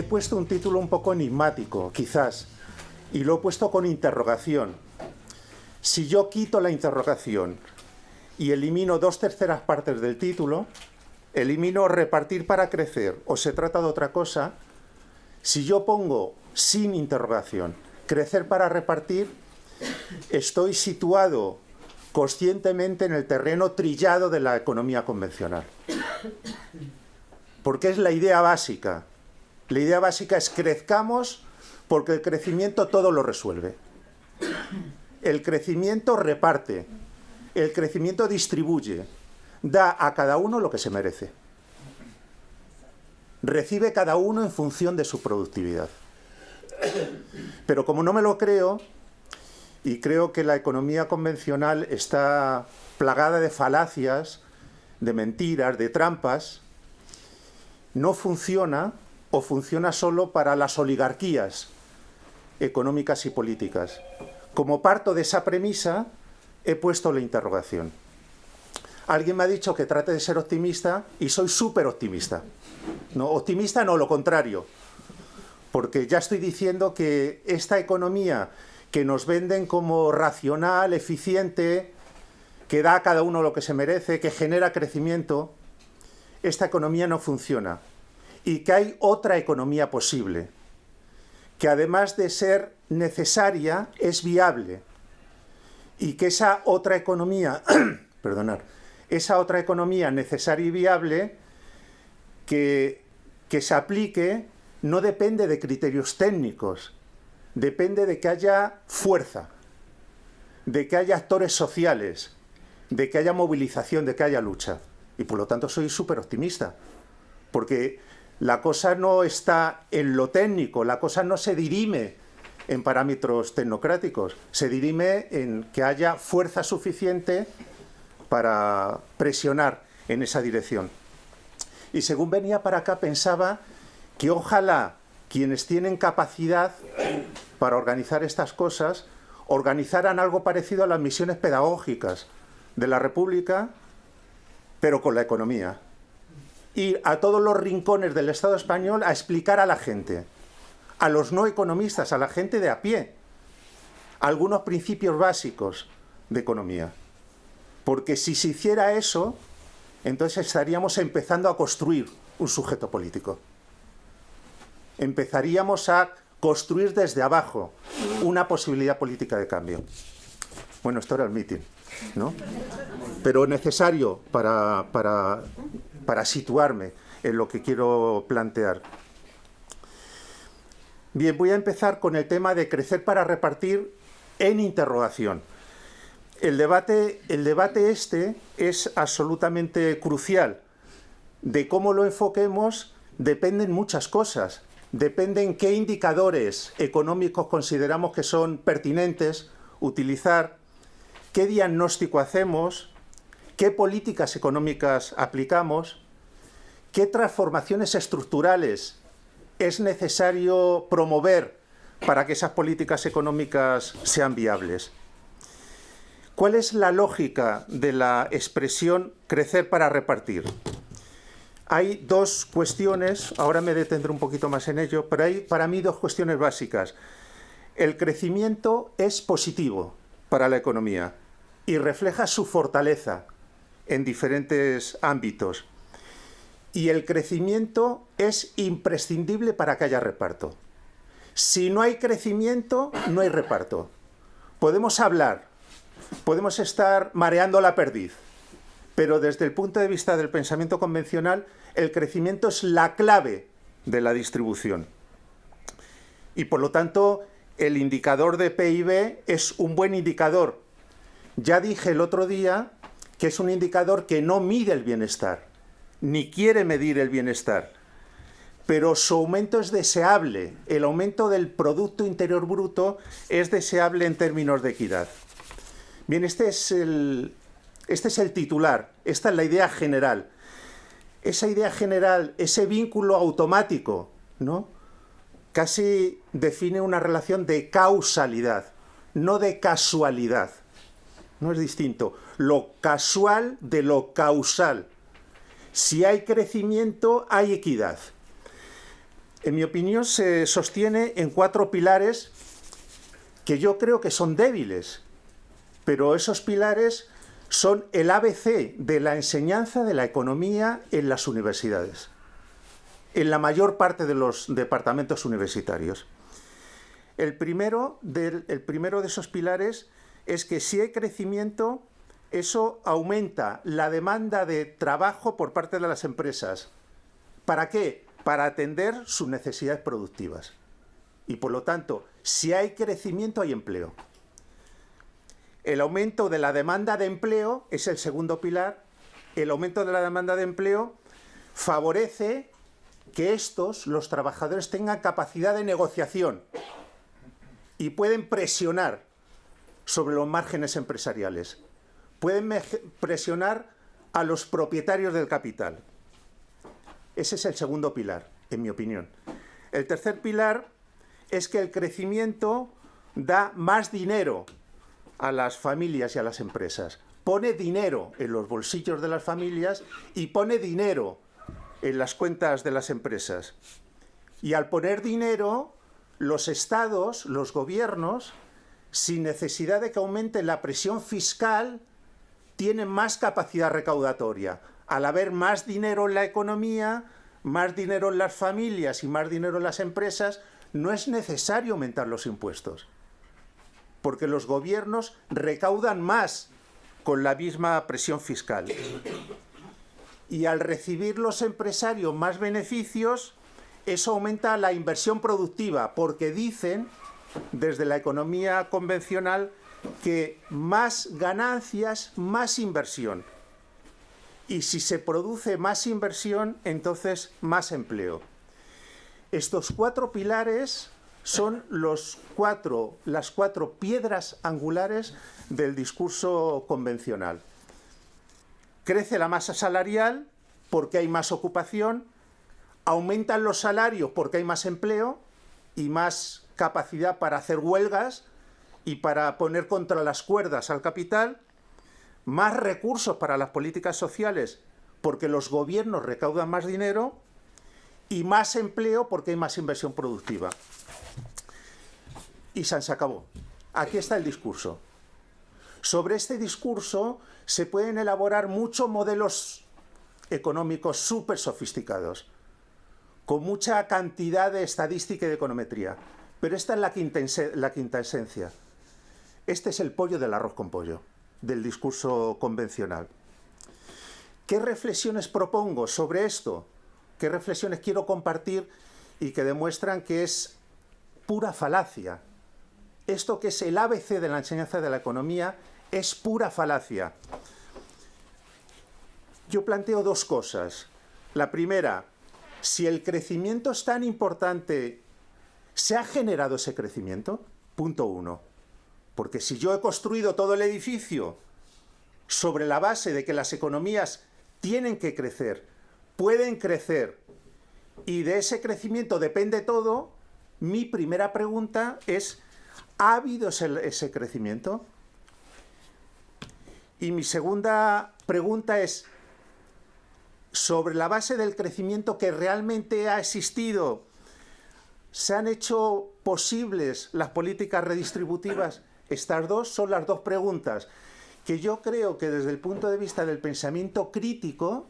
he puesto un título un poco enigmático, quizás, y lo he puesto con interrogación. Si yo quito la interrogación y elimino 2/3 partes del título, elimino repartir para crecer, o se trata de otra cosa. Si yo pongo sin interrogación, crecer para repartir, estoy situado conscientemente en el terreno trillado de la economía convencional. Porque es la idea básica. La idea básica es crezcamos porque el crecimiento todo lo resuelve. El crecimiento reparte, el crecimiento distribuye, da a cada uno lo que se merece. Recibe cada uno en función de su productividad. Pero como no me lo creo, y creo que la economía convencional está plagada de falacias, de mentiras, de trampas, no funciona o funciona solo para las oligarquías económicas y políticas. Como parto de esa premisa, he puesto la interrogación. Alguien me ha dicho que trate de ser optimista y soy súper optimista. No, optimista no, lo contrario. Porque ya estoy diciendo que esta economía que nos venden como racional, eficiente, que da a cada uno lo que se merece, que genera crecimiento, esta economía no funciona. Y que hay otra economía posible, que además de ser necesaria, es viable. Y que esa otra economía, esa otra economía necesaria y viable que se aplique no depende de criterios técnicos, depende de que haya fuerza, de que haya actores sociales, de que haya movilización, de que haya lucha. Y por lo tanto soy súper optimista, porque la cosa no está en lo técnico, la cosa no se dirime en parámetros tecnocráticos, se dirime en que haya fuerza suficiente para presionar en esa dirección. Y según venía para acá pensaba que ojalá quienes tienen capacidad para organizar estas cosas organizaran algo parecido a las misiones pedagógicas de la República, pero con la economía. Ir a todos los rincones del Estado español a explicar a la gente, a los no economistas, a la gente de a pie, algunos principios básicos de economía. Porque si se hiciera eso, entonces estaríamos empezando a construir un sujeto político. Empezaríamos a construir desde abajo una posibilidad política de cambio. Bueno, esto era el mitin, ¿no? Pero necesario para situarme en lo que quiero plantear. Bien, voy a empezar con el tema de crecer para repartir en interrogación. El debate este es absolutamente crucial. De cómo lo enfoquemos dependen muchas cosas. Dependen qué indicadores económicos consideramos que son pertinentes utilizar, qué diagnóstico hacemos, qué políticas económicas aplicamos, qué transformaciones estructurales es necesario promover para que esas políticas económicas sean viables. ¿Cuál es la lógica de la expresión crecer para repartir? Hay dos cuestiones, ahora me detendré un poquito más en ello, pero hay para mí dos cuestiones básicas. El crecimiento es positivo para la economía y refleja su fortaleza en diferentes ámbitos. Y el crecimiento es imprescindible para que haya reparto. Si no hay crecimiento, no hay reparto. Podemos hablar, podemos estar mareando la perdiz, pero desde el punto de vista del pensamiento convencional, el crecimiento es la clave de la distribución. Y por lo tanto, el indicador de PIB es un buen indicador. Ya dije el otro día que es un indicador que no mide el bienestar, ni quiere medir el bienestar, pero su aumento es deseable. El aumento del Producto Interior Bruto es deseable en términos de equidad. Bien, este es el titular, esta es la idea general. Esa idea general, ese vínculo automático, ¿no?, casi define una relación de causalidad, no de casualidad. No es distinto. Lo casual de lo causal. Si hay crecimiento, hay equidad. en mi opinión, se sostiene en 4 pilares que yo creo que son débiles, pero esos pilares son el ABC de la enseñanza de la economía en las universidades, en la mayor parte de los departamentos universitarios. El primero de esos pilares es que si hay crecimiento, eso aumenta la demanda de trabajo por parte de las empresas. ¿Para qué? Para atender sus necesidades productivas. Y por lo tanto, si hay crecimiento, hay empleo. El aumento de la demanda de empleo es el segundo pilar. El aumento de la demanda de empleo favorece que los trabajadores, tengan capacidad de negociación y pueden presionar sobre los márgenes empresariales. Pueden presionar a los propietarios del capital. Ese es el segundo pilar, en mi opinión. El tercer pilar es que el crecimiento da más dinero a las familias y a las empresas. Pone dinero en los bolsillos de las familias y pone dinero en las cuentas de las empresas. Y al poner dinero, los estados, los gobiernos, sin necesidad de que aumente la presión fiscal, tienen más capacidad recaudatoria. Al haber más dinero en la economía, más dinero en las familias y más dinero en las empresas, no es necesario aumentar los impuestos, porque los gobiernos recaudan más con la misma presión fiscal. Y al recibir los empresarios más beneficios, eso aumenta la inversión productiva, porque dicen, desde la economía convencional, que más ganancias, más inversión. Y si se produce más inversión, entonces más empleo. Estos 4 pilares son las 4 piedras angulares del discurso convencional. Crece la masa salarial porque hay más ocupación, aumentan los salarios porque hay más empleo y más capacidad para hacer huelgas y para poner contra las cuerdas al capital, más recursos para las políticas sociales porque los gobiernos recaudan más dinero y más empleo porque hay más inversión productiva. Y se acabó. Aquí está el discurso. Sobre este discurso se pueden elaborar muchos modelos económicos súper sofisticados, con mucha cantidad de estadística y de econometría. Pero esta es la quinta esencia. Este es el pollo del arroz con pollo, del discurso convencional. ¿Qué reflexiones propongo sobre esto? ¿Qué reflexiones quiero compartir y que demuestran que es pura falacia? Esto que es el ABC de la enseñanza de la economía es pura falacia. Yo planteo 2 cosas. La primera, si el crecimiento es tan importante, ¿se ha generado ese crecimiento? Punto 1. Porque si yo he construido todo el edificio sobre la base de que las economías tienen que crecer, pueden crecer, y de ese crecimiento depende todo, mi primera pregunta es, ¿ha habido ese crecimiento? Y mi segunda pregunta es, sobre la base del crecimiento que realmente ha existido, ¿se han hecho posibles las políticas redistributivas? Estas 2 son las 2 preguntas que yo creo que desde el punto de vista del pensamiento crítico,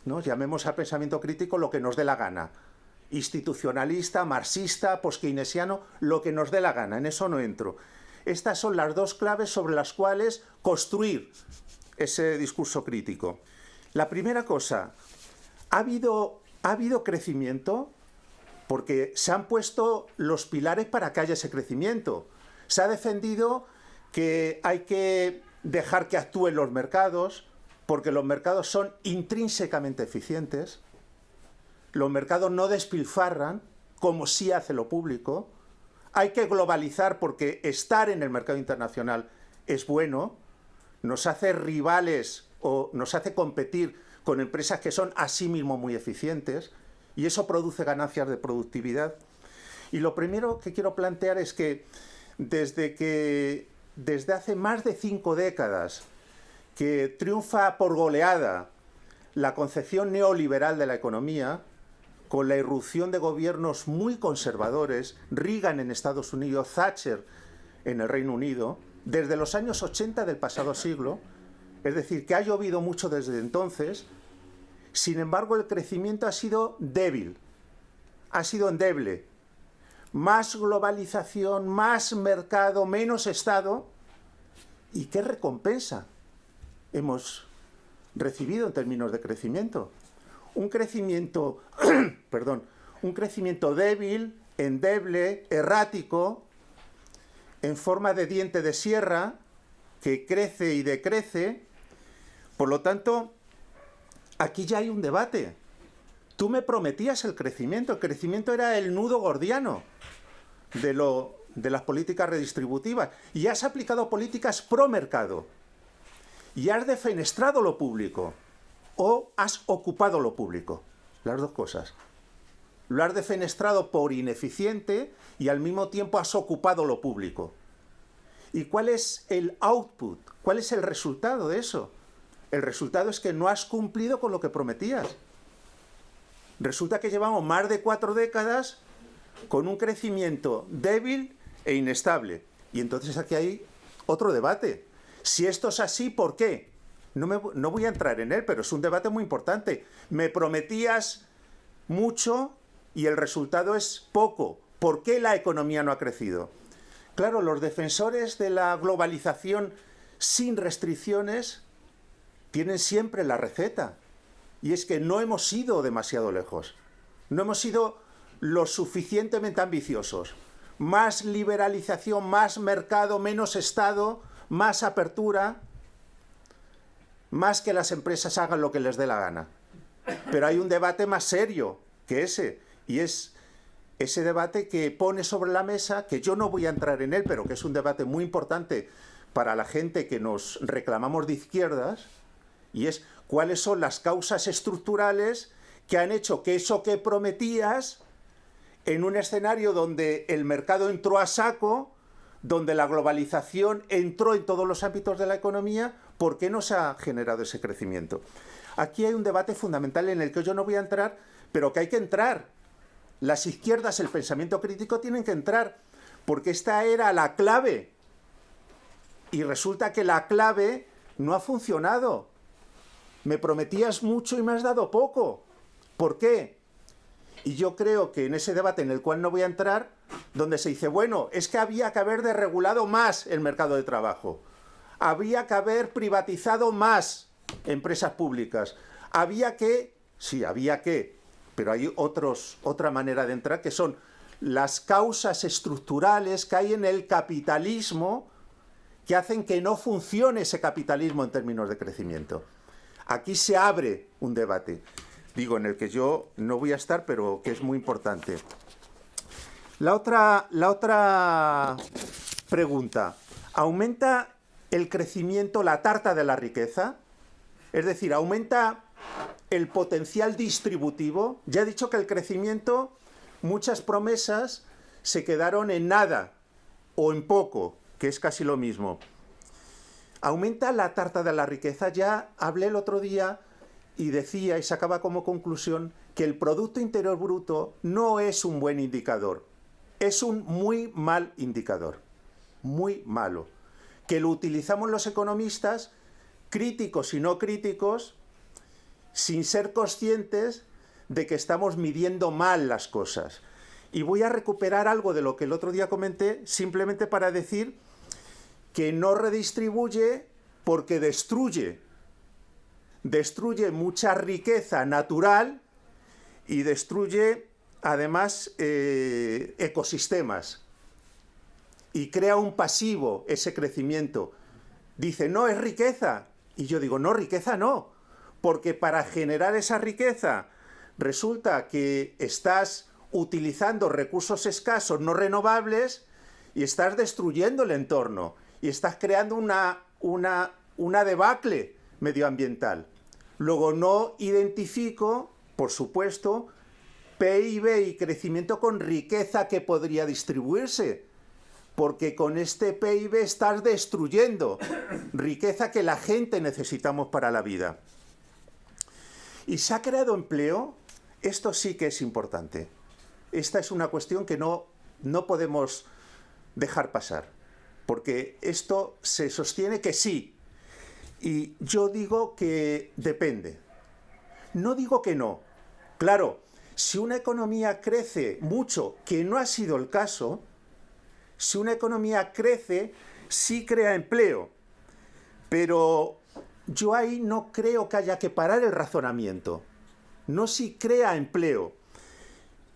¿no? Llamemos al pensamiento crítico lo que nos dé la gana, institucionalista, marxista, poskeynesiano, lo que nos dé la gana, en eso no entro. Estas son las 2 claves sobre las cuales construir ese discurso crítico. La primera cosa, ¿ha habido crecimiento? Porque se han puesto los pilares para que haya ese crecimiento. Se ha defendido que hay que dejar que actúen los mercados, porque los mercados son intrínsecamente eficientes. Los mercados no despilfarran, como sí hace lo público. Hay que globalizar porque estar en el mercado internacional es bueno, nos hace rivales o nos hace competir con empresas que son asimismo muy eficientes, y eso produce ganancias de productividad. Y lo primero que quiero plantear es que desde hace más de 5 décadas que triunfa por goleada la concepción neoliberal de la economía, con la irrupción de gobiernos muy conservadores, Reagan en Estados Unidos, Thatcher en el Reino Unido, desde los años 80 del pasado siglo, es decir, que ha llovido mucho desde entonces. Sin embargo, el crecimiento ha sido débil, ha sido endeble. Más globalización, más mercado, menos Estado. ¿Y qué recompensa hemos recibido en términos de crecimiento? Un crecimiento, un crecimiento débil, endeble, errático, en forma de diente de sierra, que crece y decrece. Por lo tanto, aquí ya hay un debate. Tú me prometías el crecimiento era el nudo gordiano de las políticas redistributivas, y has aplicado políticas pro mercado, y has defenestrado lo público, o has ocupado lo público, las dos cosas. Lo has defenestrado por ineficiente y al mismo tiempo has ocupado lo público. ¿Y cuál es el output? ¿Cuál es el resultado de eso? El resultado es que no has cumplido con lo que prometías. Resulta que llevamos más de 4 décadas con un crecimiento débil e inestable. Y entonces aquí hay otro debate. Si esto es así, ¿por qué? No voy a entrar en él, pero es un debate muy importante. Me prometías mucho y el resultado es poco. ¿Por qué la economía no ha crecido? Claro, los defensores de la globalización sin restricciones tienen siempre la receta. Y es que no hemos ido demasiado lejos. No hemos sido lo suficientemente ambiciosos. Más liberalización, más mercado, menos Estado, más apertura, más que las empresas hagan lo que les dé la gana. Pero hay un debate más serio que ese, y es ese debate que pone sobre la mesa, que yo no voy a entrar en él, pero que es un debate muy importante para la gente que nos reclamamos de izquierdas, y es cuáles son las causas estructurales que han hecho que eso que prometías, en un escenario donde el mercado entró a saco, donde la globalización entró en todos los ámbitos de la economía, ¿por qué no se ha generado ese crecimiento? Aquí hay un debate fundamental en el que yo no voy a entrar, pero que hay que entrar. Las izquierdas, el pensamiento crítico, tienen que entrar, porque esta era la clave. Y resulta que la clave no ha funcionado. Me prometías mucho y me has dado poco. ¿Por qué? Y yo creo que en ese debate, en el cual no voy a entrar, donde se dice, bueno, es que había que haber desregulado más el mercado de trabajo. Había que haber privatizado más empresas públicas. Había que, pero hay otra manera de entrar, que son las causas estructurales que hay en el capitalismo que hacen que no funcione ese capitalismo en términos de crecimiento. Aquí se abre un debate, digo, en el que yo no voy a estar, pero que es muy importante. La otra pregunta, ¿aumenta el crecimiento la tarta de la riqueza? Es decir, ¿aumenta el potencial distributivo? Ya he dicho que el crecimiento, muchas promesas se quedaron en nada o en poco, que es casi lo mismo. ¿Aumenta la tarta de la riqueza? Ya hablé el otro día y decía, y sacaba como conclusión, que el Producto Interior Bruto no es un buen indicador. Es un muy mal indicador. Muy malo. Que lo utilizamos los economistas, críticos y no críticos, sin ser conscientes de que estamos midiendo mal las cosas. Y voy a recuperar algo de lo que el otro día comenté, simplemente para decir que no redistribuye porque destruye. Destruye mucha riqueza natural y destruye, además, ecosistemas. Y crea un pasivo ese crecimiento. Dice, no, es riqueza. Y yo digo, no, riqueza no. Porque para generar esa riqueza resulta que estás utilizando recursos escasos, no renovables, y estás destruyendo el entorno. Y estás creando una debacle medioambiental. Luego no identifico, por supuesto, PIB y crecimiento con riqueza que podría distribuirse, porque con este PIB estás destruyendo riqueza que la gente necesitamos para la vida. Y se ha creado empleo Esto sí que es importante. Esta es una cuestión que no podemos dejar pasar, porque esto se sostiene que sí, y yo digo que depende. No digo que no. Claro, si una economía crece mucho, que no ha sido el caso, si una economía crece, sí crea empleo, pero yo ahí no creo que haya que parar el razonamiento. No si crea empleo.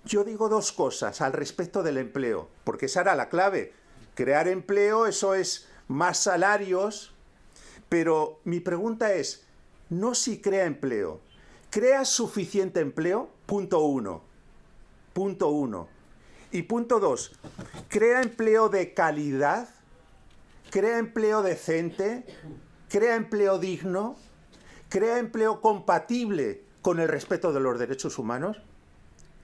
Yo digo dos cosas al respecto del empleo, porque esa era la clave. Crear empleo, eso es más salarios, pero mi pregunta es, no si crea empleo. ¿Crea suficiente empleo? Punto uno. Punto uno. Y punto dos, ¿crea empleo de calidad? ¿Crea empleo decente? ¿Crea empleo digno? ¿Crea empleo compatible con el respeto de los derechos humanos?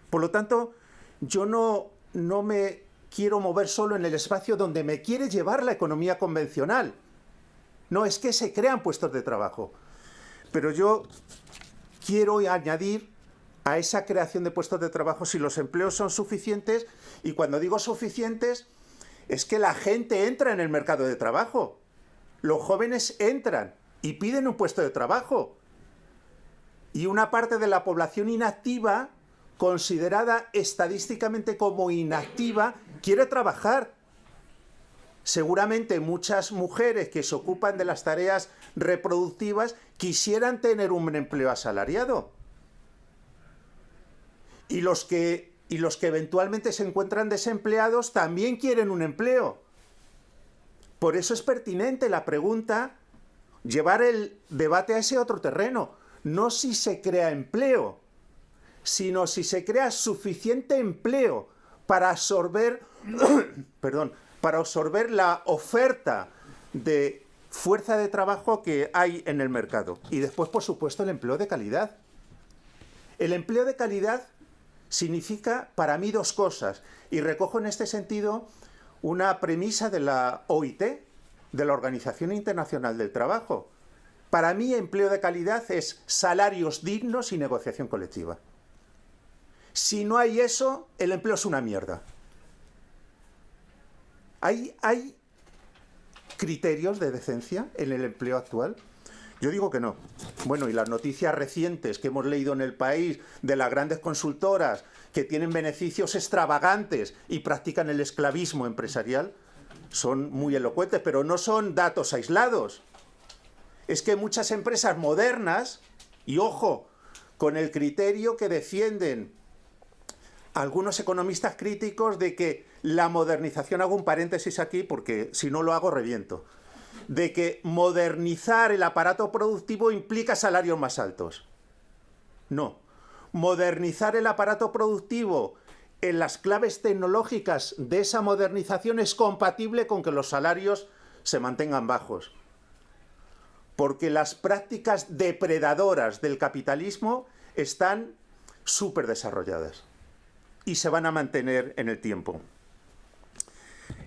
Por lo tanto, yo no me quiero mover solo en el espacio donde me quiere llevar la economía convencional. No, es que se crean puestos de trabajo. Pero yo quiero añadir a esa creación de puestos de trabajo si los empleos son suficientes, y cuando digo suficientes, es que la gente entra en el mercado de trabajo. Los jóvenes entran y piden un puesto de trabajo. Y una parte de la población inactiva, considerada estadísticamente como inactiva, quiere trabajar. Seguramente muchas mujeres que se ocupan de las tareas reproductivas quisieran tener un empleo asalariado. Y los que eventualmente se encuentran desempleados también quieren un empleo. Por eso es pertinente la pregunta, llevar el debate a ese otro terreno. No si se crea empleo, sino si se crea suficiente empleo para absorber, para absorber la oferta de fuerza de trabajo que hay en el mercado. Y después, por supuesto, el empleo de calidad. El empleo de calidad significa para mí dos cosas, y recojo en este sentido una premisa de la OIT, de la Organización Internacional del Trabajo. Para mí, empleo de calidad es salarios dignos y negociación colectiva. Si no hay eso, el empleo es una mierda. ¿Hay criterios de decencia en el empleo actual? Yo digo que no. Bueno, y las noticias recientes que hemos leído en El País de las grandes consultoras que tienen beneficios extravagantes y practican el esclavismo empresarial son muy elocuentes, pero no son datos aislados. Es que muchas empresas modernas, y ojo, con el criterio que defienden algunos economistas críticos de que la modernización, hago un paréntesis aquí porque si no lo hago reviento, de que modernizar el aparato productivo implica salarios más altos. No. Modernizar el aparato productivo en las claves tecnológicas de esa modernización es compatible con que los salarios se mantengan bajos. Porque las prácticas depredadoras del capitalismo están súper desarrolladas y se van a mantener en el tiempo.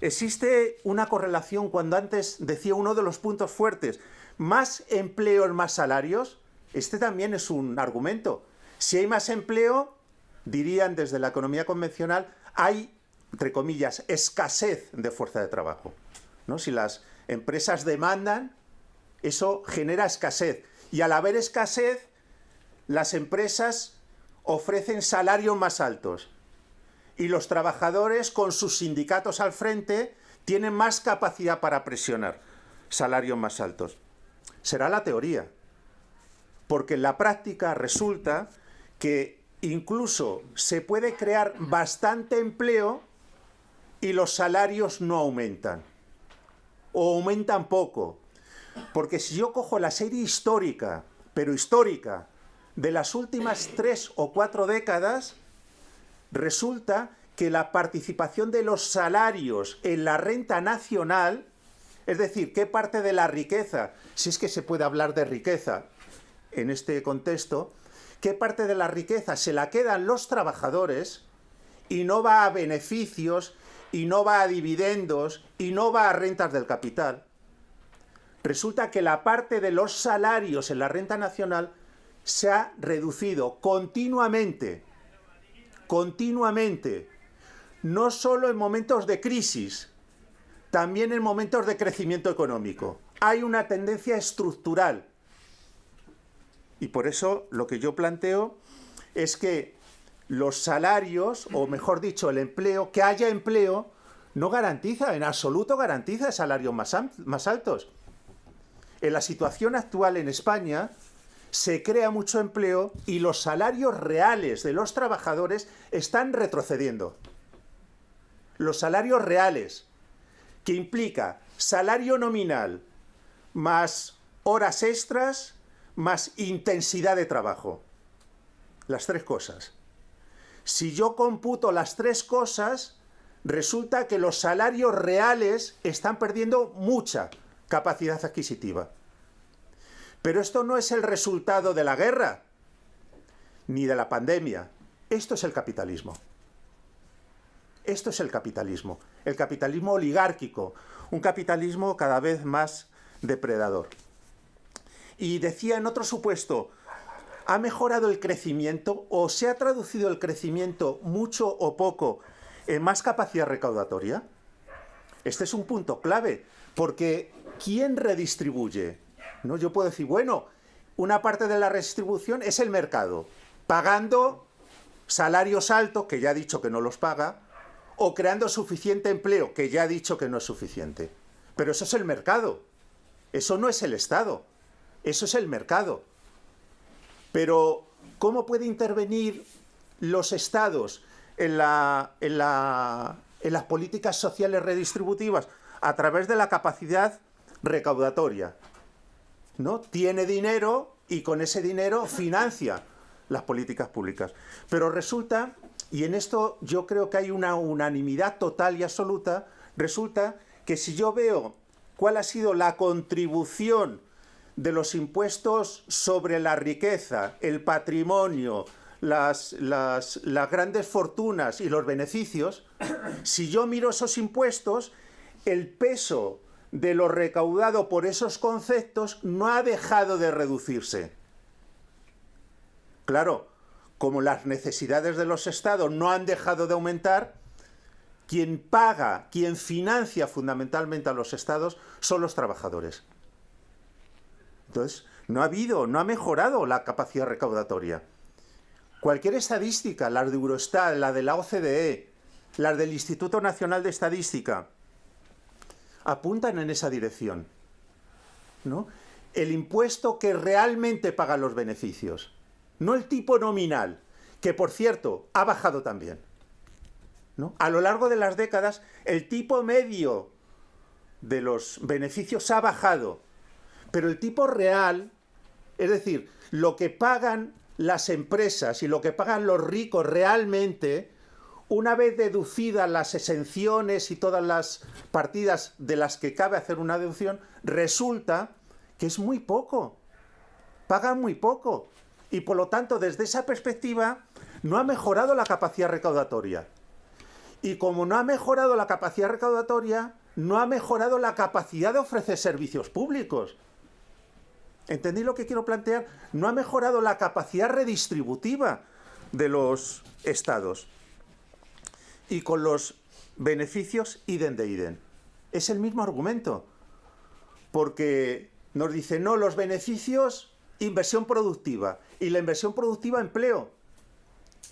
Existe una correlación cuando antes decía uno de los puntos fuertes, más empleo en más salarios. Este también es un argumento. Si hay más empleo, dirían desde la economía convencional, hay, entre comillas, escasez de fuerza de trabajo, ¿no? Si las empresas demandan, eso genera escasez. Y al haber escasez, las empresas ofrecen salarios más altos. Y los trabajadores, con sus sindicatos al frente, tienen más capacidad para presionar salarios más altos. Será la teoría, porque en la práctica resulta que incluso se puede crear bastante empleo y los salarios no aumentan, o aumentan poco. Porque si yo cojo la serie histórica, pero histórica, de las últimas 3 o 4 décadas, resulta que la participación de los salarios en la renta nacional, es decir, qué parte de la riqueza, si es que se puede hablar de riqueza en este contexto, qué parte de la riqueza se la quedan los trabajadores y no va a beneficios, y no va a dividendos, y no va a rentas del capital. Resulta que la parte de los salarios en la renta nacional se ha reducido continuamente, no solo en momentos de crisis, también en momentos de crecimiento económico. Hay una tendencia estructural. Y por eso lo que yo planteo es que los salarios, o mejor dicho, el empleo, que haya empleo, no garantiza, en absoluto garantiza salarios más altos. En la situación actual en España se crea mucho empleo y los salarios reales de los trabajadores están retrocediendo. Los salarios reales, que implica salario nominal más horas extras más intensidad de trabajo. Las tres cosas. Si yo computo las tres cosas, resulta que los salarios reales están perdiendo mucha capacidad adquisitiva. Pero esto no es el resultado de la guerra, ni de la pandemia. Esto es el capitalismo. Esto es el capitalismo oligárquico, un capitalismo cada vez más depredador. Y decía en otro supuesto, ¿ha mejorado el crecimiento o se ha traducido el crecimiento mucho o poco en más capacidad recaudatoria? Este es un punto clave, porque ¿quién redistribuye? ¿No? Yo puedo decir, bueno, una parte de la redistribución es el mercado, pagando salarios altos, que ya ha dicho que no los paga, o creando suficiente empleo, que ya ha dicho que no es suficiente. Pero eso es el mercado, eso no es el Estado, eso es el mercado. Pero, ¿cómo puede intervenir los Estados en las políticas sociales redistributivas? A través de la capacidad recaudatoria, ¿no? Tiene dinero y con ese dinero financia las políticas públicas. Pero resulta, y en esto yo creo que hay una unanimidad total y absoluta, resulta que si yo veo cuál ha sido la contribución de los impuestos sobre la riqueza, el patrimonio, las grandes fortunas y los beneficios, si yo miro esos impuestos, el peso de lo recaudado por esos conceptos no ha dejado de reducirse. Claro, como las necesidades de los estados no han dejado de aumentar, quien paga, quien financia fundamentalmente a los estados son los trabajadores. Entonces, no ha mejorado la capacidad recaudatoria. Cualquier estadística, las de Eurostat, la de la OCDE, las del Instituto Nacional de Estadística, apuntan en esa dirección, ¿no? El impuesto que realmente pagan los beneficios, no el tipo nominal, que por cierto ha bajado también, ¿no? A lo largo de las décadas, el tipo medio de los beneficios ha bajado, pero el tipo real, es decir, lo que pagan las empresas y lo que pagan los ricos realmente, una vez deducidas las exenciones y todas las partidas de las que cabe hacer una deducción, resulta que es muy poco, pagan muy poco. Y por lo tanto, desde esa perspectiva, no ha mejorado la capacidad recaudatoria. Y como no ha mejorado la capacidad recaudatoria, no ha mejorado la capacidad de ofrecer servicios públicos. ¿Entendéis lo que quiero plantear? No ha mejorado la capacidad redistributiva de los estados. Y con los beneficios, idem de idem. Es el mismo argumento. Porque nos dicen, no, los beneficios, inversión productiva. Y la inversión productiva, empleo.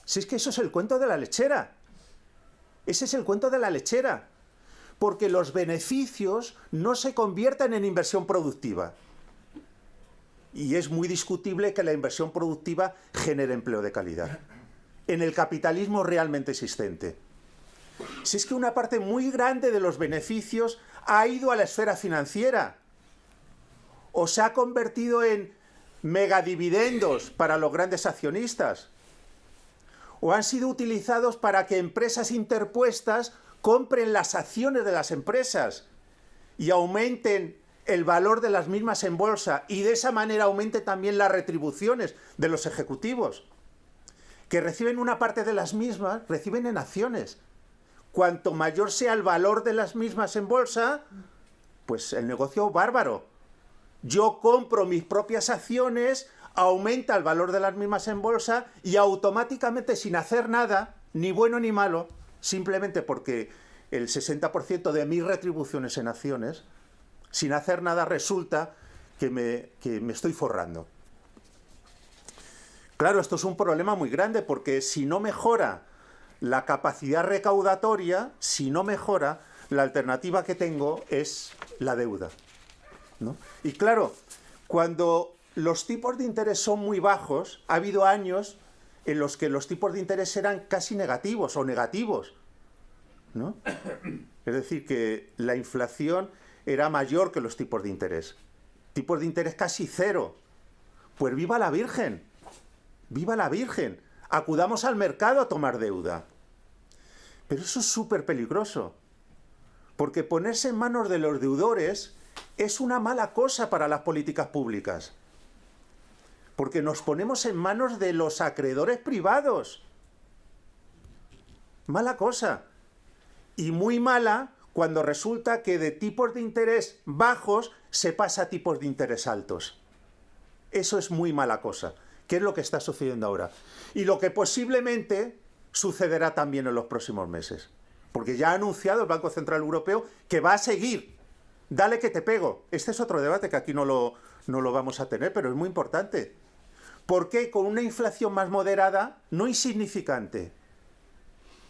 Si es que eso es el cuento de la lechera. Ese es el cuento de la lechera. Porque los beneficios no se convierten en inversión productiva. Y es muy discutible que la inversión productiva genere empleo de calidad. En el capitalismo realmente existente. Si es que una parte muy grande de los beneficios ha ido a la esfera financiera. O se ha convertido en megadividendos para los grandes accionistas. O han sido utilizados para que empresas interpuestas compren las acciones de las empresas y aumenten el valor de las mismas en bolsa y de esa manera aumente también las retribuciones de los ejecutivos, que reciben una parte de las mismas, reciben en acciones. Cuanto mayor sea el valor de las mismas en bolsa, pues el negocio bárbaro. Yo compro mis propias acciones aumenta el valor de las mismas en bolsa y automáticamente, sin hacer nada, ni bueno ni malo, simplemente porque el 60% de mis retribuciones en acciones, sin hacer nada, resulta que me estoy forrando. Claro, esto es un problema muy grande porque si no mejora la capacidad recaudatoria, si no mejora, la alternativa que tengo es la deuda, ¿no? Y claro, cuando los tipos de interés son muy bajos, ha habido años en los que los tipos de interés eran casi negativos o negativos, ¿no? Es decir, que la inflación era mayor que los tipos de interés. Tipos de interés casi cero. Pues viva la Virgen. ¡Viva la Virgen! Acudamos al mercado a tomar deuda. Pero eso es súper peligroso. Porque ponerse en manos de los deudores es una mala cosa para las políticas públicas. Porque nos ponemos en manos de los acreedores privados. Mala cosa. Y muy mala cuando resulta que de tipos de interés bajos se pasa a tipos de interés altos. Eso es muy mala cosa, que es lo que está sucediendo ahora. Y lo que posiblemente sucederá también en los próximos meses. Porque ya ha anunciado el Banco Central Europeo que va a seguir. Dale que te pego. Este es otro debate que aquí no lo vamos a tener, pero es muy importante. ¿Por qué con una inflación más moderada, no insignificante,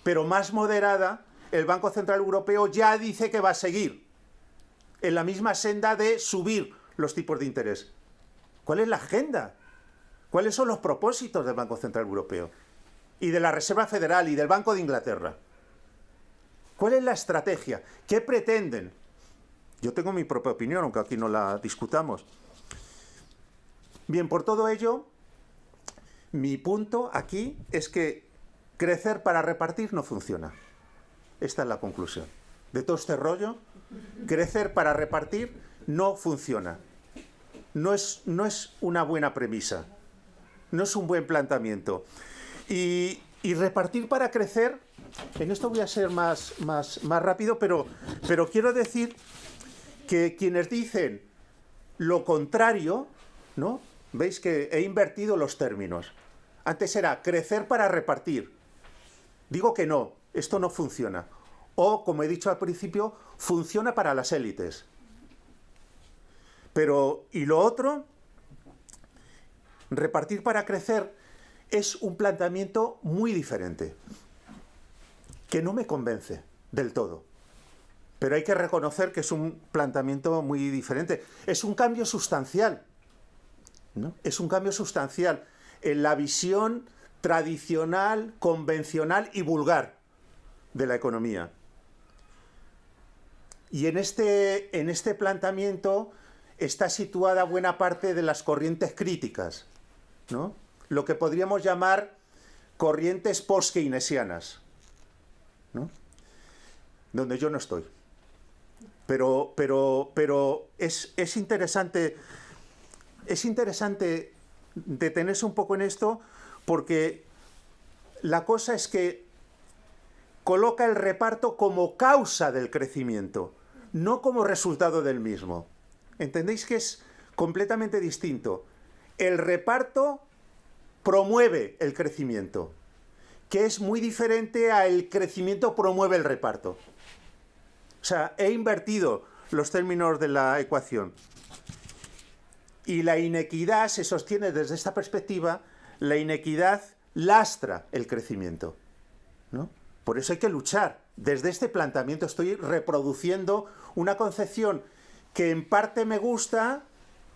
pero más moderada, el Banco Central Europeo ya dice que va a seguir en la misma senda de subir los tipos de interés? ¿Cuál es la agenda? ¿Cuáles son los propósitos del Banco Central Europeo? Y de la Reserva Federal y del Banco de Inglaterra. ¿Cuál es la estrategia? ¿Qué pretenden? Yo tengo mi propia opinión, aunque aquí no la discutamos. Bien, por todo ello, mi punto aquí es que crecer para repartir no funciona. Esta es la conclusión. De todo este rollo, crecer para repartir no funciona. No es una buena premisa. No es un buen planteamiento. Y repartir para crecer, en esto voy a ser más rápido, pero quiero decir que quienes dicen lo contrario, ¿no? Veis que he invertido los términos. Antes era crecer para repartir. Digo que no, esto no funciona. O, como he dicho al principio, funciona para las élites. Pero, ¿y lo otro? Repartir para crecer es un planteamiento muy diferente, que no me convence del todo. Pero hay que reconocer que es un planteamiento muy diferente. Es un cambio sustancial, ¿no? Es un cambio sustancial en la visión tradicional, convencional y vulgar de la economía. Y en este planteamiento está situada buena parte de las corrientes críticas, ¿no? Lo que podríamos llamar corrientes post-keynesianas, ¿no? Donde yo no estoy. Pero es interesante detenerse un poco en esto, porque la cosa es que coloca el reparto como causa del crecimiento, no como resultado del mismo. ¿Entendéis que es completamente distinto? El reparto promueve el crecimiento, que es muy diferente a el crecimiento promueve el reparto. O sea, he invertido los términos de la ecuación. Y la inequidad se sostiene desde esta perspectiva, la inequidad lastra el crecimiento, ¿no? Por eso hay que luchar. Desde este planteamiento estoy reproduciendo una concepción que en parte me gusta,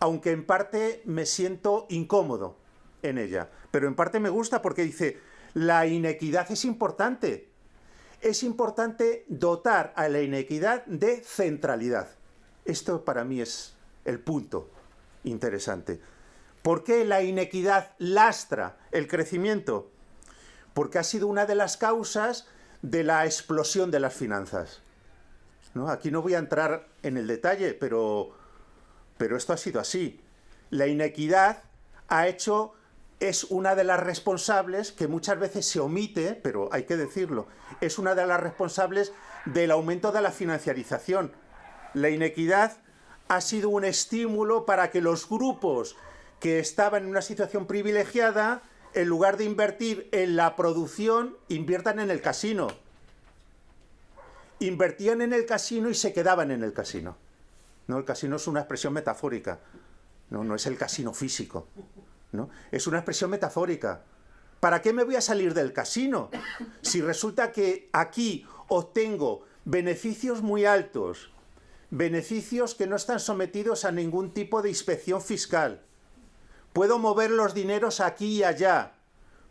aunque en parte me siento incómodo en ella. Pero en parte me gusta porque dice, la inequidad es importante. Es importante dotar a la inequidad de centralidad. Esto para mí es el punto interesante. ¿Por qué la inequidad lastra el crecimiento? Porque ha sido una de las causas de la explosión de las finanzas, ¿no? Aquí no voy a entrar en el detalle, pero esto ha sido así. La inequidad es una de las responsables, que muchas veces se omite, pero hay que decirlo, es una de las responsables del aumento de la financiarización. La inequidad ha sido un estímulo para que los grupos que estaban en una situación privilegiada, en lugar de invertir en la producción, inviertan en el casino. Invertían en el casino y se quedaban en el casino. No, el casino es una expresión metafórica. No es el casino físico. ¿No? Es una expresión metafórica. ¿Para qué me voy a salir del casino? Si resulta que aquí obtengo beneficios muy altos, beneficios que no están sometidos a ningún tipo de inspección fiscal. Puedo mover los dineros aquí y allá.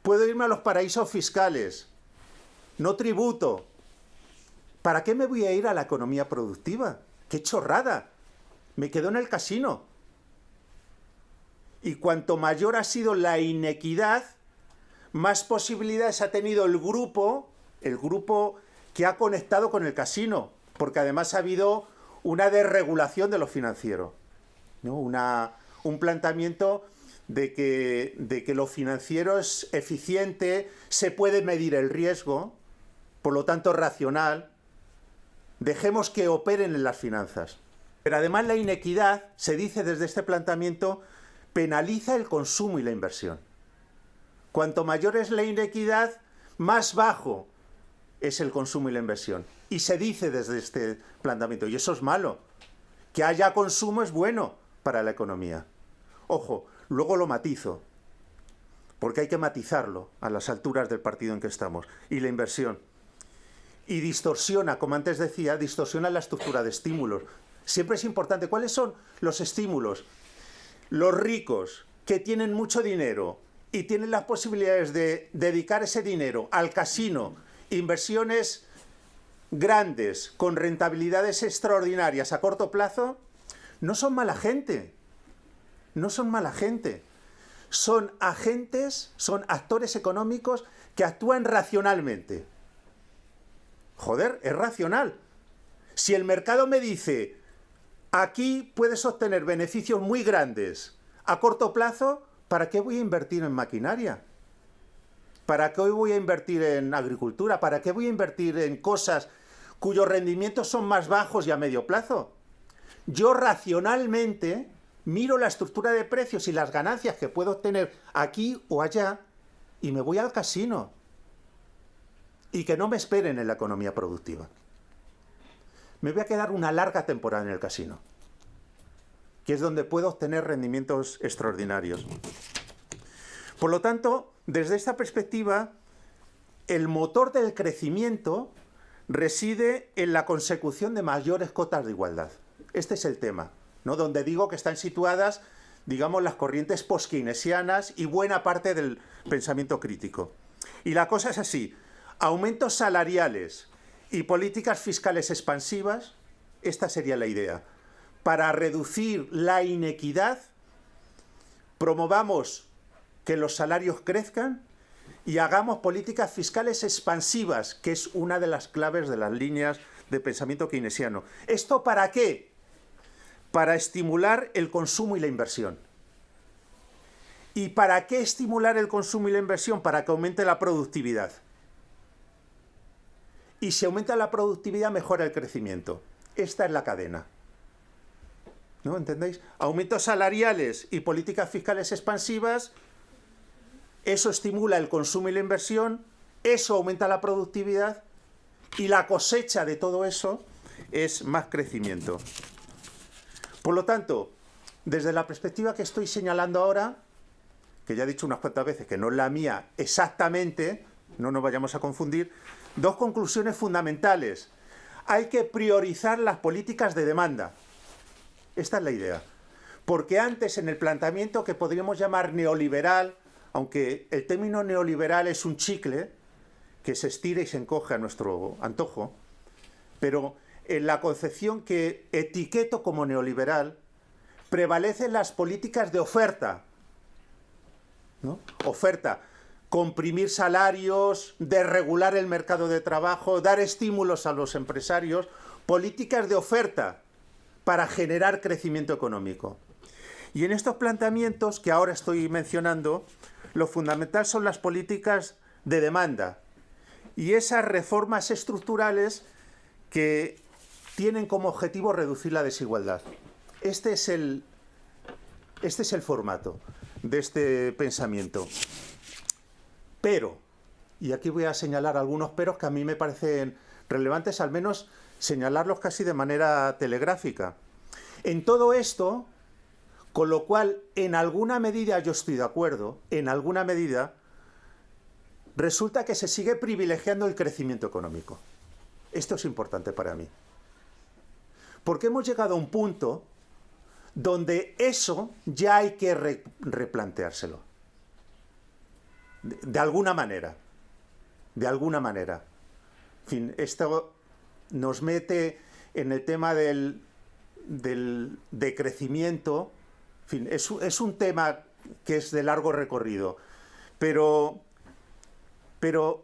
Puedo irme a los paraísos fiscales. No tributo. ¿Para qué me voy a ir a la economía productiva? ¡Qué chorrada! Me quedo en el casino. Y cuanto mayor ha sido la inequidad, más posibilidades ha tenido el grupo que ha conectado con el casino, porque además ha habido una desregulación de lo financiero, ¿no? Un planteamiento de que lo financiero es eficiente, se puede medir el riesgo, por lo tanto racional. Dejemos que operen en las finanzas. Pero además la inequidad, se dice desde este planteamiento, penaliza el consumo y la inversión. Cuanto mayor es la inequidad, más bajo es el consumo y la inversión. Y se dice desde este planteamiento, y eso es malo. Que haya consumo es bueno para la economía. Ojo, luego lo matizo, porque hay que matizarlo a las alturas del partido en que estamos. Y la inversión. Y distorsiona, como antes decía, distorsiona la estructura de estímulos. Siempre es importante. ¿Cuáles son los estímulos? Los ricos, que tienen mucho dinero y tienen las posibilidades de dedicar ese dinero al casino, inversiones grandes, con rentabilidades extraordinarias a corto plazo, no son mala gente. No son mala gente. Son agentes, son actores económicos que actúan racionalmente. Joder, es racional. Si el mercado me dice, aquí puedes obtener beneficios muy grandes a corto plazo, ¿para qué voy a invertir en maquinaria? ¿Para qué voy a invertir en agricultura? ¿Para qué voy a invertir en cosas cuyos rendimientos son más bajos y a medio plazo? Yo racionalmente miro la estructura de precios y las ganancias que puedo obtener aquí o allá y me voy al casino. Y que no me esperen en la economía productiva. Me voy a quedar una larga temporada en el casino, que es donde puedo obtener rendimientos extraordinarios. Por lo tanto, desde esta perspectiva, el motor del crecimiento reside en la consecución de mayores cotas de igualdad. Este es el tema, ¿no? Donde digo que están situadas, digamos, las corrientes post-keynesianas y buena parte del pensamiento crítico. Y la cosa es así. Aumentos salariales y políticas fiscales expansivas, esta sería la idea. Para reducir la inequidad, promovamos que los salarios crezcan y hagamos políticas fiscales expansivas, que es una de las claves de las líneas de pensamiento keynesiano. ¿Esto para qué? Para estimular el consumo y la inversión. ¿Y para qué estimular el consumo y la inversión? Para que aumente la productividad. Y si aumenta la productividad, mejora el crecimiento. Esta es la cadena. ¿No? ¿Entendéis? Aumentos salariales y políticas fiscales expansivas, eso estimula el consumo y la inversión, eso aumenta la productividad y la cosecha de todo eso es más crecimiento. Por lo tanto, desde la perspectiva que estoy señalando ahora, que ya he dicho unas cuantas veces que no es la mía exactamente, no nos vayamos a confundir, dos conclusiones fundamentales. Hay que priorizar las políticas de demanda. Esta es la idea. Porque antes, en el planteamiento que podríamos llamar neoliberal, aunque el término neoliberal es un chicle que se estira y se encoge a nuestro antojo, pero en la concepción que etiqueto como neoliberal, prevalecen las políticas de oferta, ¿no? Oferta. Comprimir salarios, desregular el mercado de trabajo, dar estímulos a los empresarios, políticas de oferta para generar crecimiento económico. Y en estos planteamientos que ahora estoy mencionando, lo fundamental son las políticas de demanda y esas reformas estructurales que tienen como objetivo reducir la desigualdad. Este es Este es el formato de este pensamiento. Pero, y aquí voy a señalar algunos peros que a mí me parecen relevantes, al menos señalarlos casi de manera telegráfica. En todo esto, con lo cual, en alguna medida yo estoy de acuerdo, en alguna medida, resulta que se sigue privilegiando el crecimiento económico. Esto es importante para mí. Porque hemos llegado a un punto donde eso ya hay que replanteárselo. De alguna manera. De alguna manera. En fin, esto nos mete en el tema del decrecimiento. En fin, es un tema que es de largo recorrido. Pero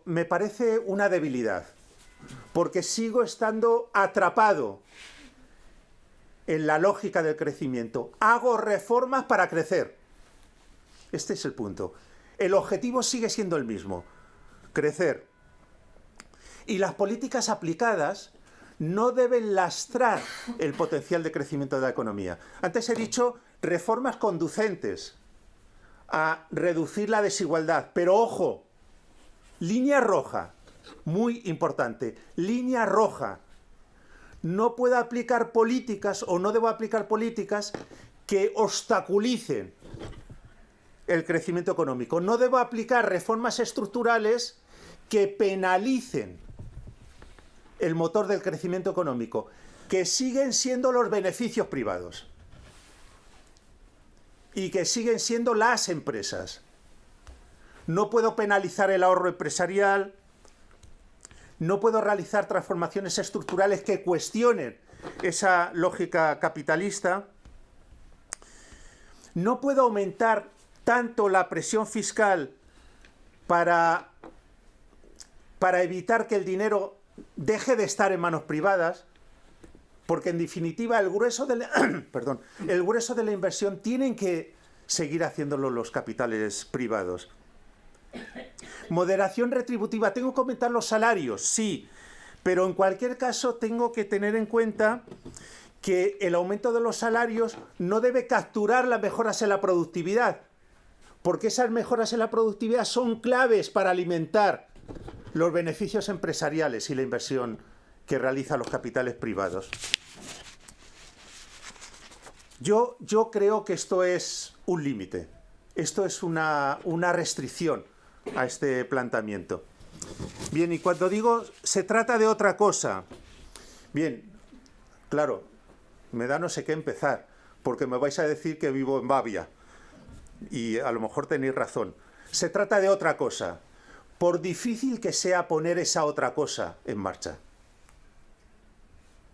me parece una debilidad. Porque sigo estando atrapado en la lógica del crecimiento. Hago reformas para crecer. Este es el punto. El objetivo sigue siendo el mismo, crecer. Y las políticas aplicadas no deben lastrar el potencial de crecimiento de la economía. Antes he dicho reformas conducentes a reducir la desigualdad. Pero ojo, línea roja, muy importante, línea roja. No puedo aplicar políticas o no debo aplicar políticas que obstaculicen el crecimiento económico. No debo aplicar reformas estructurales que penalicen el motor del crecimiento económico, que siguen siendo los beneficios privados y que siguen siendo las empresas. No puedo penalizar el ahorro empresarial. No puedo realizar transformaciones estructurales que cuestionen esa lógica capitalista. No puedo aumentar tanto la presión fiscal para evitar que el dinero deje de estar en manos privadas, porque en definitiva el grueso de la inversión tienen que seguir haciéndolo los capitales privados. Moderación retributiva. ¿Tengo que aumentar los salarios? Sí, pero en cualquier caso tengo que tener en cuenta que el aumento de los salarios no debe capturar las mejoras en la productividad, porque esas mejoras en la productividad son claves para alimentar los beneficios empresariales y la inversión que realizan los capitales privados. Yo creo que esto es un límite, esto es una restricción a este planteamiento. Bien, y cuando digo se trata de otra cosa, bien, claro, me da no sé qué empezar, porque me vais a decir que vivo en Bavia, y a lo mejor tenéis razón. Se trata de otra cosa, por difícil que sea poner esa otra cosa en marcha.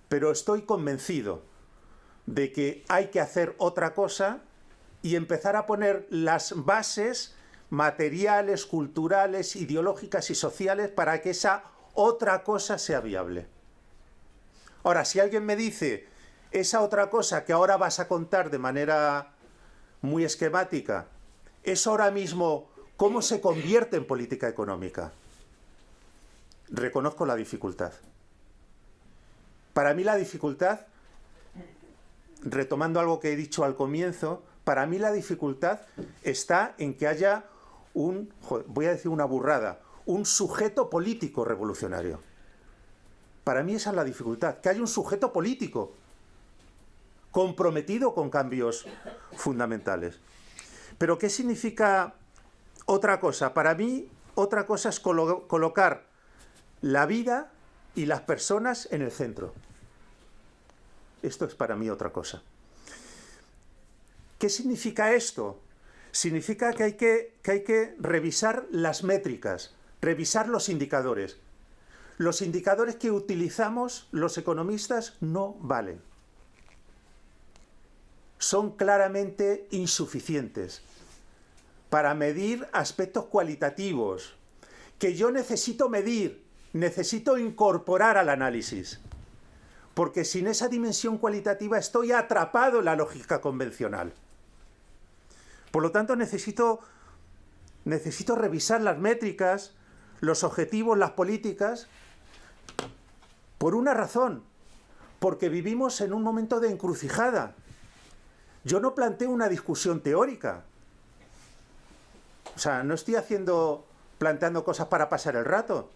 Pero estoy convencido de que hay que hacer otra cosa y empezar a poner las bases materiales, culturales, ideológicas y sociales para que esa otra cosa sea viable. Ahora, si alguien me dice esa otra cosa que ahora vas a contar de manera muy esquemática, es ahora mismo cómo se convierte en política económica. Reconozco la dificultad. Para mí la dificultad, retomando algo que he dicho al comienzo, para mí la dificultad está en que haya voy a decir una burrada, un sujeto político revolucionario. Para mí esa es la dificultad, que haya un sujeto político comprometido con cambios fundamentales. Pero ¿qué significa otra cosa? Para mí otra cosa es colocar la vida y las personas en el centro. Esto es para mí otra cosa. ¿Qué significa esto? Significa que hay que revisar las métricas, revisar los indicadores. Los indicadores que utilizamos los economistas no valen. Son claramente insuficientes para medir aspectos cualitativos que yo necesito medir, necesito incorporar al análisis. Porque sin esa dimensión cualitativa estoy atrapado en la lógica convencional. Por lo tanto, necesito revisar las métricas, los objetivos, las políticas, por una razón, porque vivimos en un momento de encrucijada. Yo no planteo una discusión teórica. O sea, no estoy planteando cosas para pasar el rato.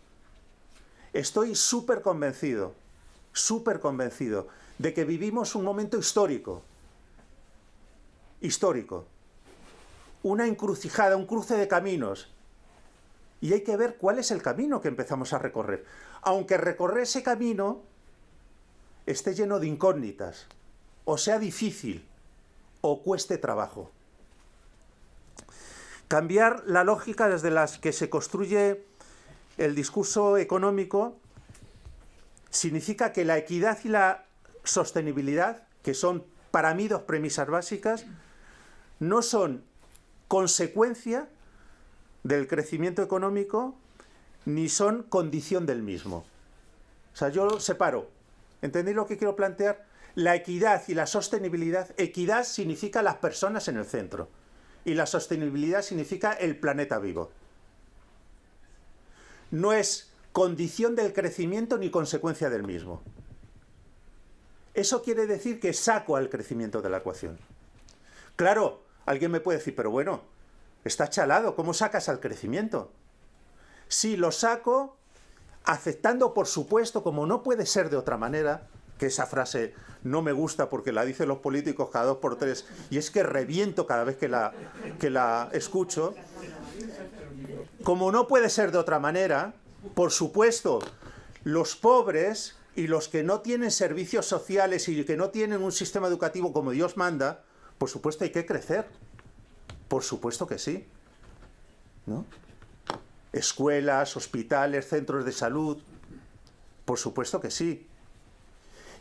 Estoy súper convencido de que vivimos un momento histórico. Histórico. Una encrucijada, un cruce de caminos. Y hay que ver cuál es el camino que empezamos a recorrer. Aunque recorrer ese camino esté lleno de incógnitas, o sea difícil, o cueste trabajo. Cambiar la lógica desde las que se construye el discurso económico significa que la equidad y la sostenibilidad, que son para mí dos premisas básicas, no son consecuencia del crecimiento económico ni son condición del mismo. O sea, yo lo separo. ¿Entendéis lo que quiero plantear? La equidad y la sostenibilidad. Equidad significa las personas en el centro y la sostenibilidad significa el planeta vivo. No es condición del crecimiento ni consecuencia del mismo. Eso quiere decir que saco al crecimiento de la ecuación. Claro, alguien me puede decir, pero bueno, está chalado, ¿cómo sacas al crecimiento? Sí, lo saco aceptando, por supuesto, como no puede ser de otra manera, que esa frase no me gusta porque la dicen los políticos cada 2 por 3 y es que reviento cada vez que la escucho. Como no puede ser de otra manera, por supuesto, los pobres y los que no tienen servicios sociales y que no tienen un sistema educativo como Dios manda, por supuesto hay que crecer. Por supuesto que sí, ¿no? Escuelas, hospitales, centros de salud, por supuesto que sí.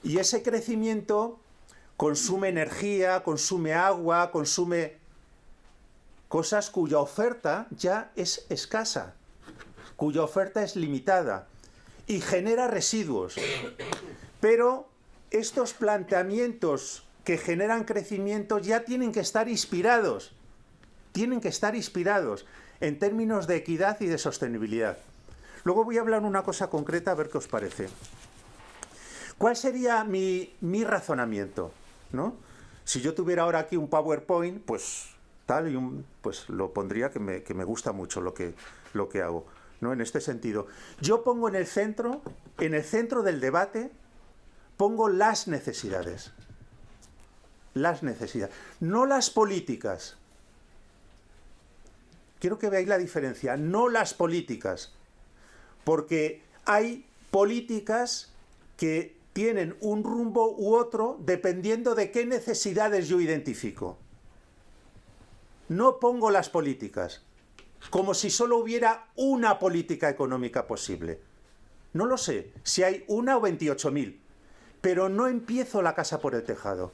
Y ese crecimiento consume energía, consume agua, consume cosas cuya oferta ya es escasa, cuya oferta es limitada y genera residuos. Pero estos planteamientos que generan crecimiento ya tienen que estar inspirados. Tienen que estar inspirados en términos de equidad y de sostenibilidad. Luego voy a hablar una cosa concreta a ver qué os parece. ¿Cuál sería mi razonamiento? ¿No? Si yo tuviera ahora aquí un PowerPoint, pues tal, pues lo pondría que me gusta mucho lo que hago, ¿no? En este sentido. Yo pongo en el centro del debate, pongo las necesidades. Las necesidades. No las políticas. Quiero que veáis la diferencia, no las políticas, porque hay políticas que tienen un rumbo u otro dependiendo de qué necesidades yo identifico. No pongo las políticas, como si solo hubiera una política económica posible. No lo sé, si hay una o 28.000, pero no empiezo la casa por el tejado.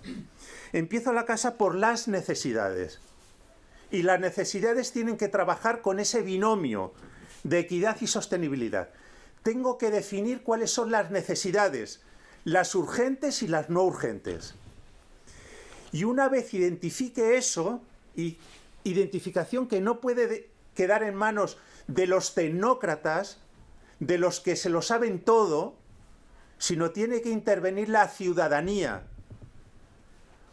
Empiezo la casa por las necesidades. Y las necesidades tienen que trabajar con ese binomio de equidad y sostenibilidad. Tengo que definir cuáles son las necesidades, las urgentes y las no urgentes. Y una vez identifique eso, y identificación que no puede quedar en manos de los tecnócratas, de los que se lo saben todo, sino tiene que intervenir la ciudadanía.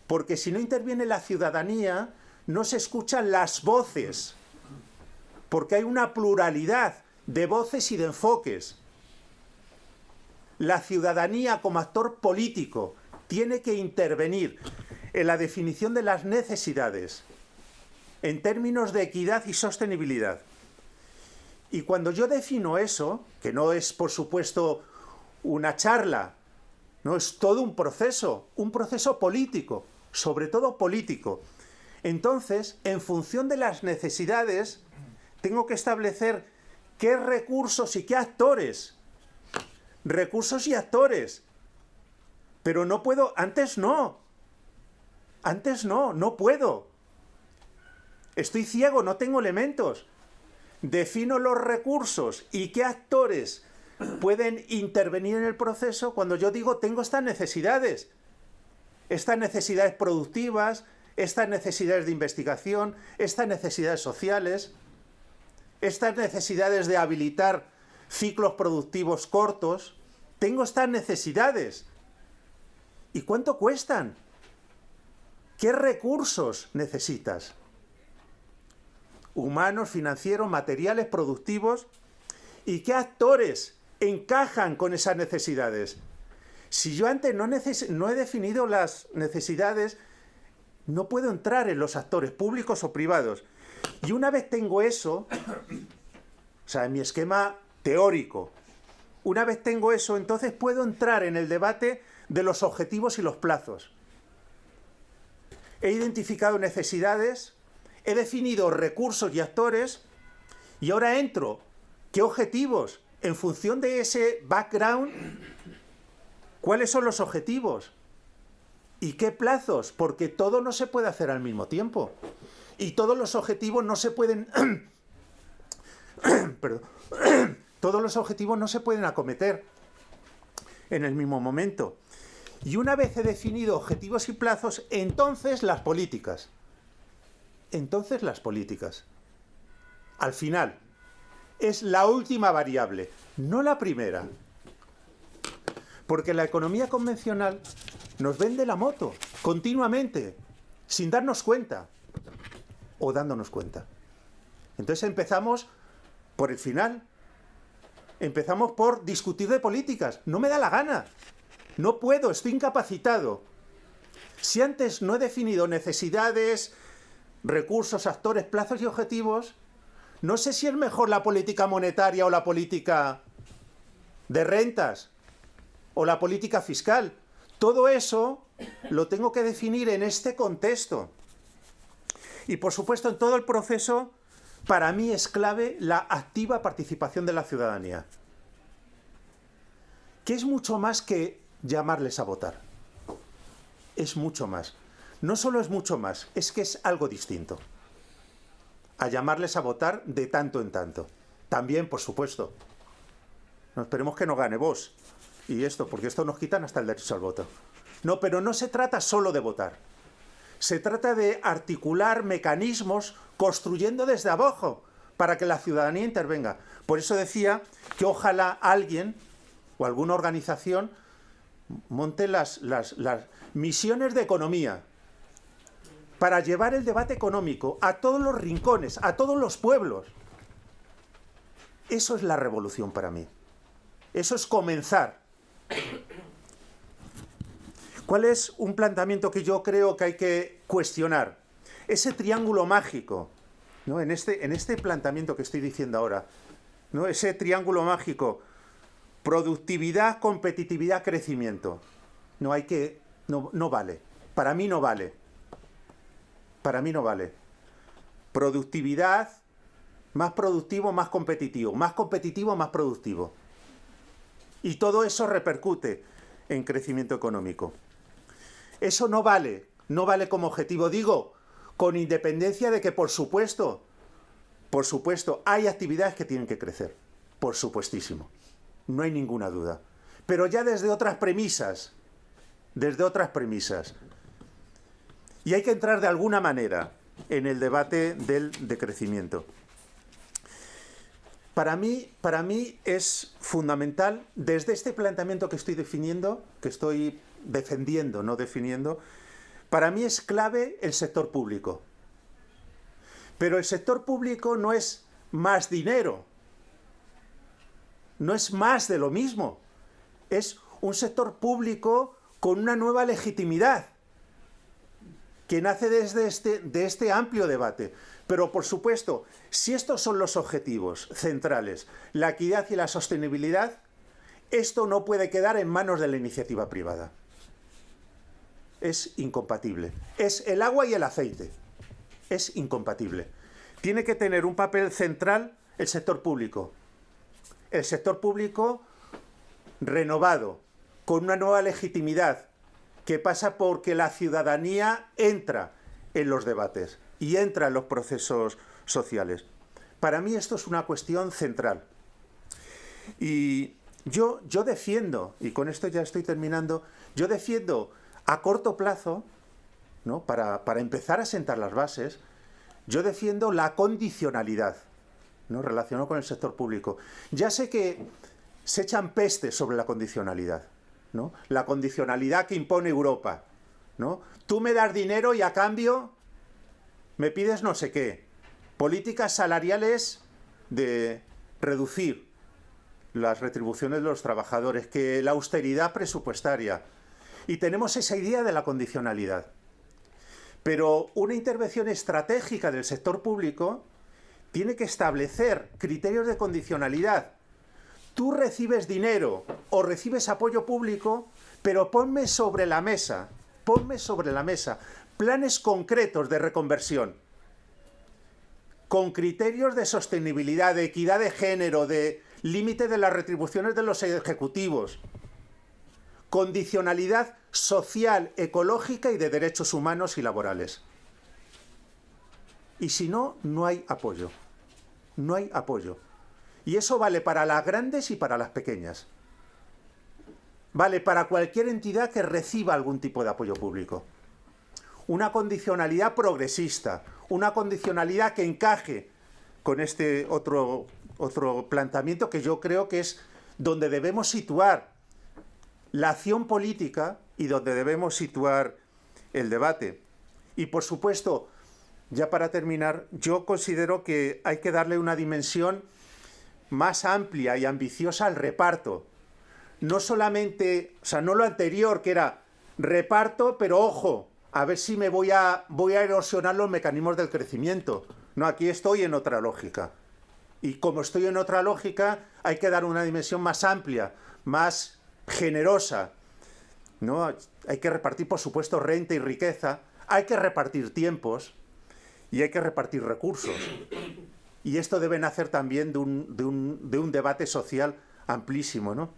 Porque si no interviene la ciudadanía, no se escuchan las voces, porque hay una pluralidad de voces y de enfoques. La ciudadanía como actor político tiene que intervenir en la definición de las necesidades en términos de equidad y sostenibilidad. Y cuando yo defino eso, que no es por supuesto una charla, no es todo un proceso político, sobre todo político. Entonces, en función de las necesidades, tengo que establecer qué recursos y qué actores. Recursos y actores. Pero no puedo, antes no, no puedo. Estoy ciego, no tengo elementos. Defino los recursos y qué actores pueden intervenir en el proceso cuando yo digo tengo estas necesidades productivas, estas necesidades de investigación, estas necesidades sociales, estas necesidades de habilitar ciclos productivos cortos. Tengo estas necesidades. ¿Y cuánto cuestan? ¿Qué recursos necesitas? Humanos, financieros, materiales, productivos. ¿Y qué actores encajan con esas necesidades? Si yo antes no he definido las necesidades, no puedo entrar en los actores públicos o privados. Y una vez tengo eso, o sea, en mi esquema teórico, una vez tengo eso, entonces puedo entrar en el debate de los objetivos y los plazos. He identificado necesidades, he definido recursos y actores, y ahora entro. ¿Qué objetivos? En función de ese background, ¿cuáles son los objetivos? ¿Y qué plazos? Porque todo no se puede hacer al mismo tiempo. Y todos los objetivos no se pueden... Perdón. Todos los objetivos no se pueden acometer en el mismo momento. Y una vez he definido objetivos y plazos, entonces las políticas. Entonces las políticas. Al final, es la última variable, no la primera. Porque la economía convencional nos vende la moto continuamente, sin darnos cuenta o dándonos cuenta. Entonces empezamos por el final. Empezamos por discutir de políticas. No me da la gana. No puedo, estoy incapacitado. Si antes no he definido necesidades, recursos, actores, plazos y objetivos, no sé si es mejor la política monetaria o la política de rentas o la política fiscal. Todo eso lo tengo que definir en este contexto. Y por supuesto, en todo el proceso, para mí es clave la activa participación de la ciudadanía, que es mucho más que llamarles a votar. Es mucho más. No solo es mucho más, es que es algo distinto a llamarles a votar de tanto en tanto. También, por supuesto, no esperemos que no gane Vox y esto, porque esto nos quitan hasta el derecho al voto. No, pero no se trata solo de votar. Se trata de articular mecanismos construyendo desde abajo para que la ciudadanía intervenga. Por eso decía que ojalá alguien o alguna organización monte las misiones de economía para llevar el debate económico a todos los rincones, a todos los pueblos. Eso es la revolución para mí. Eso es comenzar. ¿Cuál es un planteamiento que yo creo que hay que cuestionar? Ese triángulo mágico, ¿no? En este planteamiento que estoy diciendo ahora, ¿no? Ese triángulo mágico, productividad, competitividad, crecimiento. No vale. Para mí no vale. Para mí no vale. Productividad, más productivo, más competitivo. Más competitivo, más productivo. Y todo eso repercute en crecimiento económico. Eso no vale como objetivo. Digo, con independencia de que, por supuesto, hay actividades que tienen que crecer. Por supuestísimo. No hay ninguna duda. Pero ya desde otras premisas. Y hay que entrar de alguna manera en el debate del decrecimiento. Para mí es fundamental, desde este planteamiento que estoy definiendo, que estoy defendiendo, no definiendo, para mí es clave el sector público. Pero el sector público no es más dinero, no es más de lo mismo. Es un sector público con una nueva legitimidad que nace de este amplio debate. Pero, por supuesto, si estos son los objetivos centrales, la equidad y la sostenibilidad, esto no puede quedar en manos de la iniciativa privada. Es incompatible. Es el agua y el aceite. Es incompatible. Tiene que tener un papel central el sector público. El sector público renovado, con una nueva legitimidad, que pasa porque la ciudadanía entra en los debates y entra en los procesos sociales. Para mí esto es una cuestión central. Y yo defiendo, y con esto ya estoy terminando, yo defiendo a corto plazo, ¿no? Para empezar a sentar las bases, yo defiendo la condicionalidad, ¿no? Relacionado con el sector público. Ya sé que se echan pestes sobre la condicionalidad, ¿no? La condicionalidad que impone Europa, ¿no? Tú me das dinero y a cambio me pides no sé qué. Políticas salariales de reducir las retribuciones de los trabajadores, que la austeridad presupuestaria. Y tenemos esa idea de la condicionalidad. Pero una intervención estratégica del sector público tiene que establecer criterios de condicionalidad. Tú recibes dinero o recibes apoyo público, pero ponme sobre la mesa planes concretos de reconversión, con criterios de sostenibilidad, de equidad de género, de límite de las retribuciones de los ejecutivos, condicionalidad social, ecológica y de derechos humanos y laborales. Y si no, no hay apoyo. No hay apoyo. Y eso vale para las grandes y para las pequeñas. Vale para cualquier entidad que reciba algún tipo de apoyo público. Una condicionalidad progresista, una condicionalidad que encaje con este otro planteamiento que yo creo que es donde debemos situar la acción política y donde debemos situar el debate. Y por supuesto, ya para terminar, yo considero que hay que darle una dimensión más amplia y ambiciosa al reparto. No solamente, o sea, no lo anterior, que era reparto, pero ojo, a ver si me voy a erosionar los mecanismos del crecimiento. No, aquí estoy en otra lógica. Y como estoy en otra lógica, hay que dar una dimensión más amplia, más generosa, ¿no? Hay que repartir, por supuesto, renta y riqueza, hay que repartir tiempos y hay que repartir recursos. Y esto debe nacer también de un debate social amplísimo, ¿no?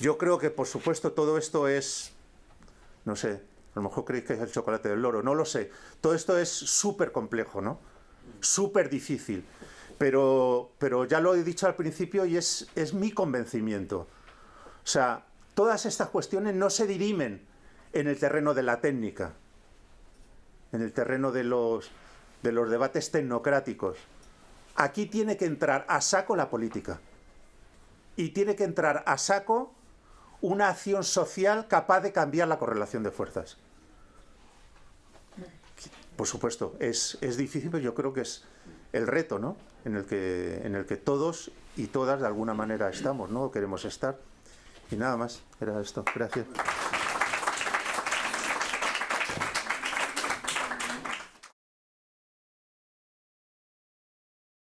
Yo creo que, por supuesto, todo esto es, no sé, a lo mejor creéis que es el chocolate del loro, no lo sé. Todo esto es súper complejo, ¿no? Súper difícil. Pero ya lo he dicho al principio y es mi convencimiento. O sea, todas estas cuestiones no se dirimen en el terreno de la técnica, en el terreno de los debates tecnocráticos. Aquí tiene que entrar a saco la política. Y tiene que entrar a saco una acción social capaz de cambiar la correlación de fuerzas. Por supuesto, es difícil, pero yo creo que es el reto, ¿no? en el que todos y todas de alguna manera estamos, ¿no? Queremos estar. Y nada más, era esto. Gracias.